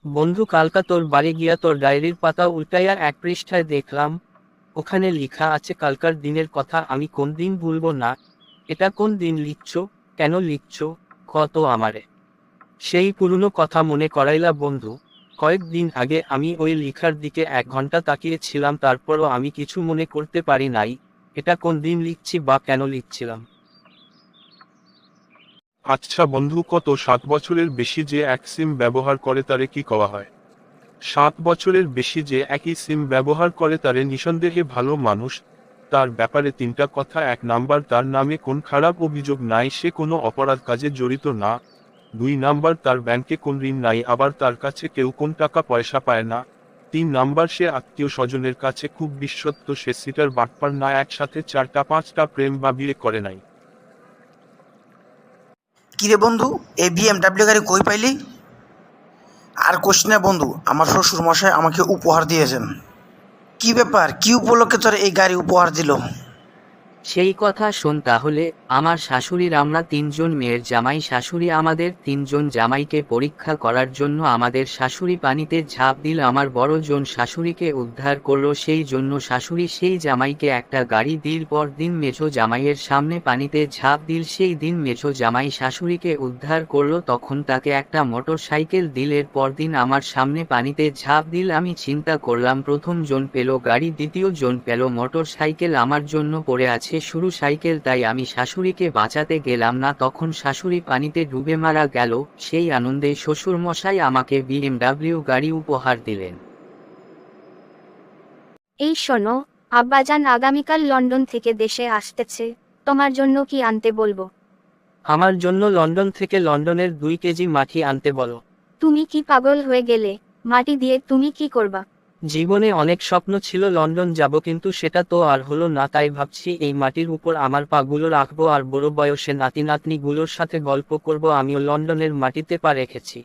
বন্ধু, কালকা তোর বাড়ি গিয়া তোর ডায়েরির পাতা উল্টাইয়া এক পৃষ্ঠায় দেখলাম, ওখানে লিখা আছে কালকার দিনের কথা। আমি কোন দিন ভুলবো না। এটা কোন দিন লিখছো? কেন লিখছো? কত আমারে সেই পুরনো কথা মনে করাইলা বন্ধু। কয়েকদিন আগে আমি ওই লেখার দিকে 1 ঘন্টা তাকিয়েছিলাম, তারপরও আমি কিছু মনে করতে পারি নাই এটা কোন দিন লিখছি বা কেন লিখছিলাম। আচ্ছা বন্ধু, কত 7 বছরের বেশি যে এক সিম ব্যবহার করে তারে কি কওয়া হয়? 7 বছরের বেশি যে একই সিম ব্যবহার করে তারে নিঃসন্দেহে ভালো মানুষ। তার ব্যাপারে 3টা কথা: 1 নাম্বার, তার নামে কোন খারাপ অভিযোগ নাই, সে কোনো অপরাধ কাজে জড়িত না। 2 নাম্বার, তার ব্যাংকে কোন ঋণ নাই, আবার তার কাছে কেউ কোন টাকা পয়সা পায় না। 3 নাম্বার, সে আত্মীয় স্বজনের কাছে খুব বিশ্বস্ত, সে সিটার বাটপার না, একসাথে 4টা 5টা প্রেম বা বিয়ে করে নাই। কিরে বন্ধু, এই বিএমডাব্লিউ গাড়ি কই পাইলি? আর কোশ না বন্ধু, আমার শ্বশুর মশাই আমাকে উপহার দিয়েছেন। কি ব্যাপার, কি উপলক্ষে তোর এই গাড়ি উপহার দিল? সেই কথা শোন তাহলে। আমার শাশুড়ির আমরা 3জন মেয়ের জামাই। শাশুড়ি আমাদের 3জন জামাইকে পরীক্ষা করার জন্য আমাদের শাশুড়ি পানিতে ঝাঁপ দিল। আমার বড় জন শাশুড়িকে উদ্ধার করলো, সেই জন্য শাশুড়ি সেই জামাইকে একটা গাড়ি দিল। পরদিন মেঝো জামাইয়ের সামনে পানিতে ঝাঁপ দিল, সেই দিন মেঝো জামাই শাশুড়িকে উদ্ধার করলো, তখন তাকে একটা মোটর সাইকেল দিল। এর পরদিন আমার সামনে পানিতে ঝাঁপ দিল। আমি চিন্তা করলাম, প্রথম জন পেল গাড়ি, দ্বিতীয় জন পেল মোটর সাইকেল, আমার জন্য পড়ে আছে শুরু সাইকেল। তাই আমি শাশুড়িকে বাঁচাতে গেলাম না, তখন শাশুড়ি পানিতে ডুবে মারা গেল। সেই আনন্দে শ্বশুর মশাই আমাকে বিএমডাব্লিউ গাড়ি উপহার দিলেন। এই শোনো, আব্বাজান আগামীকাল লন্ডন থেকে দেশে আসতেছে, তোমার জন্য কি আনতে বলবো? আমার জন্য লন্ডন থেকে লন্ডনের 2 কেজি মাটি আনতে বলো। তুমি কি পাগল হয়ে গেলে? মাটি দিয়ে তুমি কি করবা? জীবনে অনেক স্বপ্ন ছিল লন্ডন যাব, কিন্তু সেটা তো আর হলো না। তাই ভাবছি এই মাটির উপর আমার পাগুলো রাখবো আর বড় বয়সে নাতি নাতনি গুলোর সাথে গল্প করব। আমিও লন্ডনের মাটিতে পা রেখেছি।